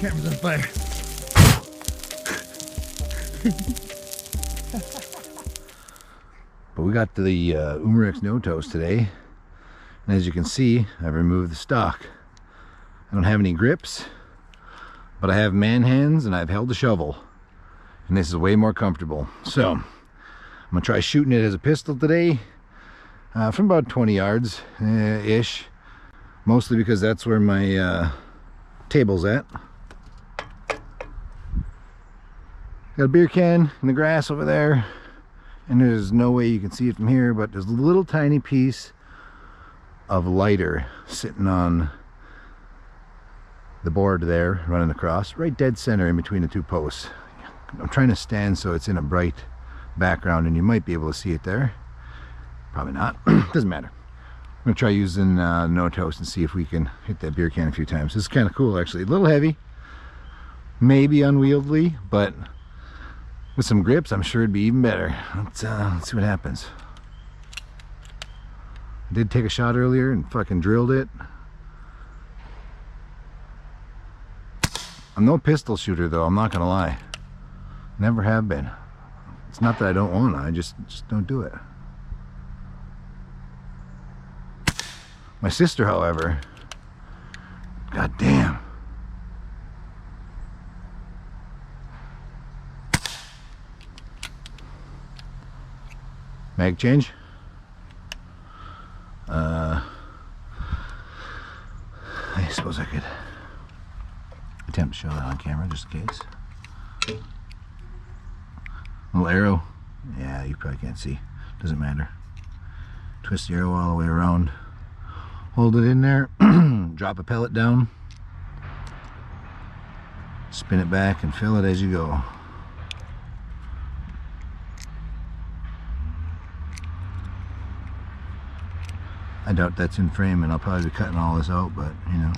Camera's on fire. But we got the Umarex Notos today, and as you can see, I've removed the stock. I don't have any grips, but I have man hands and I've held a shovel, and this is way more comfortable. So I'm gonna try shooting it as a pistol today, from about 20 yards ish, mostly because that's where my table's at. Got a beer can in the grass over there, and there's no way you can see it from here, but there's a little tiny piece of lighter sitting on the board there, running across, right dead center in between the two posts. I'm trying to stand so it's in a bright background, and you might be able to see it there. Probably not. Doesn't matter. I'm gonna try using Notos and see if we can hit that beer can a few times. This is kind of cool, actually. A little heavy, maybe unwieldy, but with some grips, I'm sure it'd be even better. Let's see what happens. I did take a shot earlier and fucking drilled it. I'm no pistol shooter though, I'm not gonna lie. Never have been. It's not that I don't want to, I just don't do it. My sister, however, god damn. Mag change. I suppose I could attempt to show that on camera just in case. Little arrow. Yeah, you probably can't see. Doesn't matter. Twist the arrow all the way around. Hold it in there. Drop a pellet down. Spin it back and fill it as you go. I doubt that's in frame, and I'll probably be cutting all this out, but you know,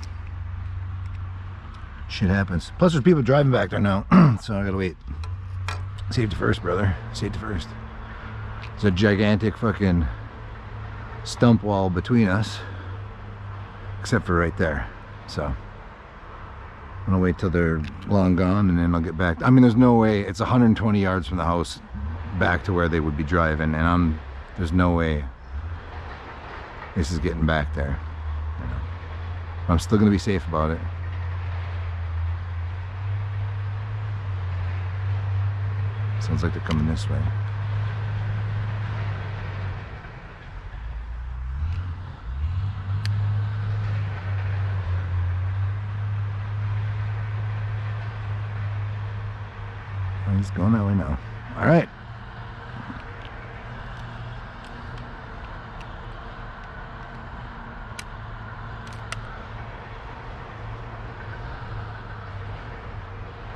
shit happens. Plus there's people driving back there now, so I gotta wait. Safety first, brother. Safety first. There's a gigantic fucking stump wall between us, except for right there. So I'm gonna wait till they're long gone, and then I'll get back. I mean, there's no way. It's 120 yards from the house back to where they would be driving, and there's no way this is getting back there. You know. I'm still gonna be safe about it. Sounds like they're coming this way. Oh, he's going that way now. All right.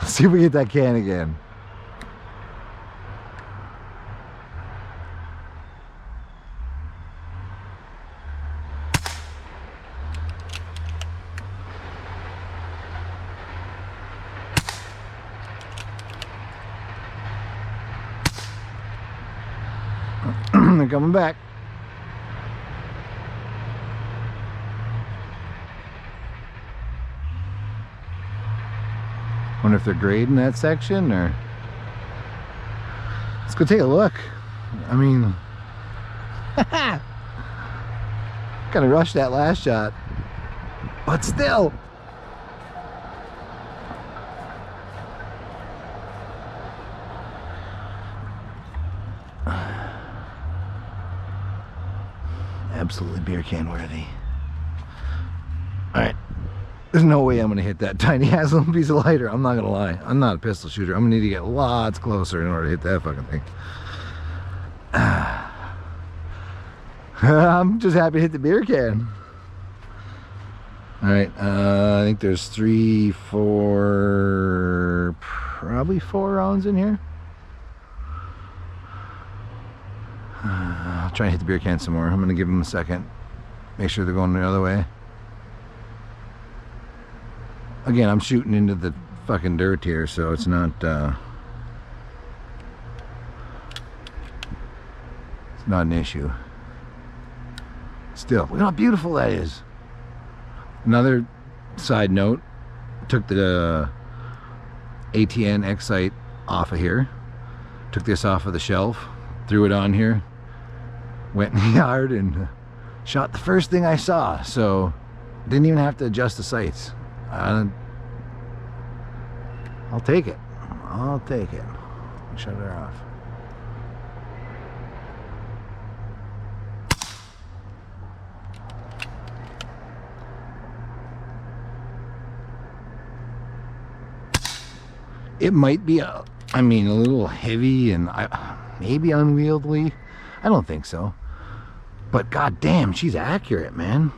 Let's see if we get that can again. They're coming back. Wonder if they're grading that section, or let's go take a look. I mean, kind of rushed that last shot, but still. Absolutely beer can worthy. All right, there's no way I'm gonna hit that tiny ass little piece of lighter. I'm not gonna lie. I'm not a pistol shooter. I'm gonna need to get lots closer in order to hit that fucking thing. I'm just happy to hit the beer can. All right, I think there's 3, 4, probably 4 rounds in here. I'll try and hit the beer can some more. I'm gonna give them a second. Make sure they're going the other way. Again, I'm shooting into the fucking dirt here, so it's not it's not an issue. Still, look how beautiful that is. Another side note, took the ATN X-Sight off of here. Took this off of the shelf, threw it on here, went in the yard and shot the first thing I saw. So didn't even have to adjust the sights. I'll take it. I'll take it. Shut her off. It might be, a little heavy and maybe unwieldy. I don't think so. But god damn, she's accurate, man.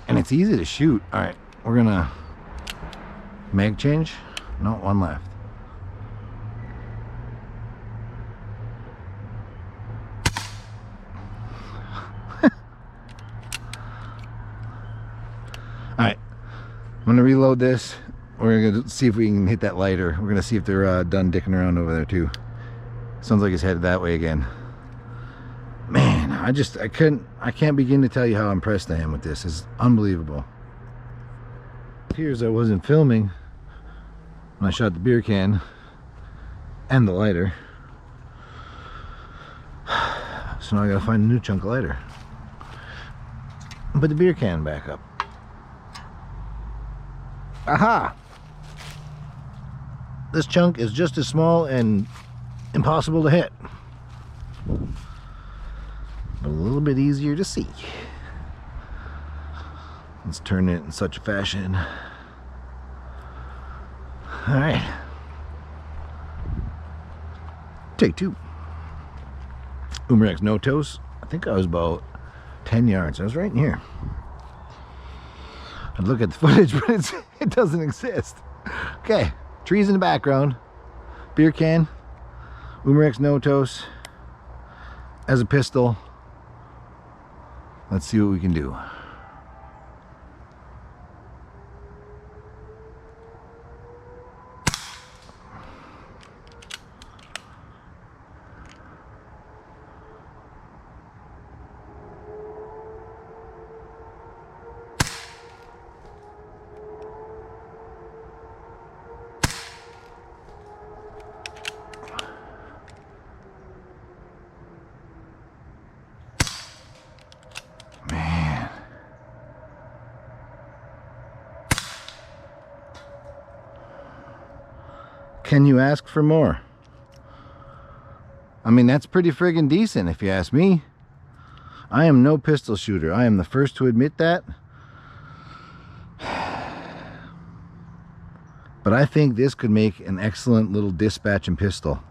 And it's easy to shoot. All right, we're gonna mag change. No, one left. All right, I'm gonna reload this. We're gonna see if we can hit that lighter. We're gonna see if they're done dicking around over there too. Sounds like it's headed that way again. Man, I can't begin to tell you how impressed I am with this. It's unbelievable. Here's I wasn't filming when I shot the beer can and the lighter. So now I gotta find a new chunk of lighter. Put the beer can back up. Aha! This chunk is just as small and impossible to hit, but a little bit easier to see. Let's turn it in such a fashion. All right, take two. Umarex Notos. I think I was about 10 yards. I was right in here. I'd look at the footage, but it doesn't exist. Okay, trees in the background, beer can, Umarex Notos as a pistol. Let's see what we can do. Can you ask for more? I mean, that's pretty friggin' decent if you ask me. I am no pistol shooter. I am the first to admit that. But I think this could make an excellent little dispatch and pistol.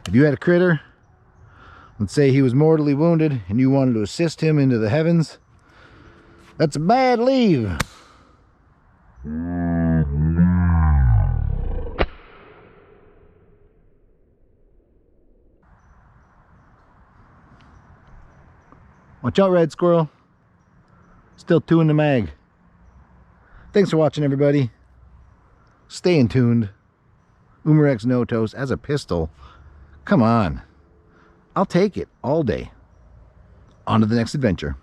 If you had a critter, let's say he was mortally wounded and you wanted to assist him into the heavens, that's a bad leave. Watch out, red squirrel. Still two in the mag. Thanks for watching, everybody. Stay in tuned. Umarex Notos as a pistol. Come on. I'll take it all day. On to the next adventure.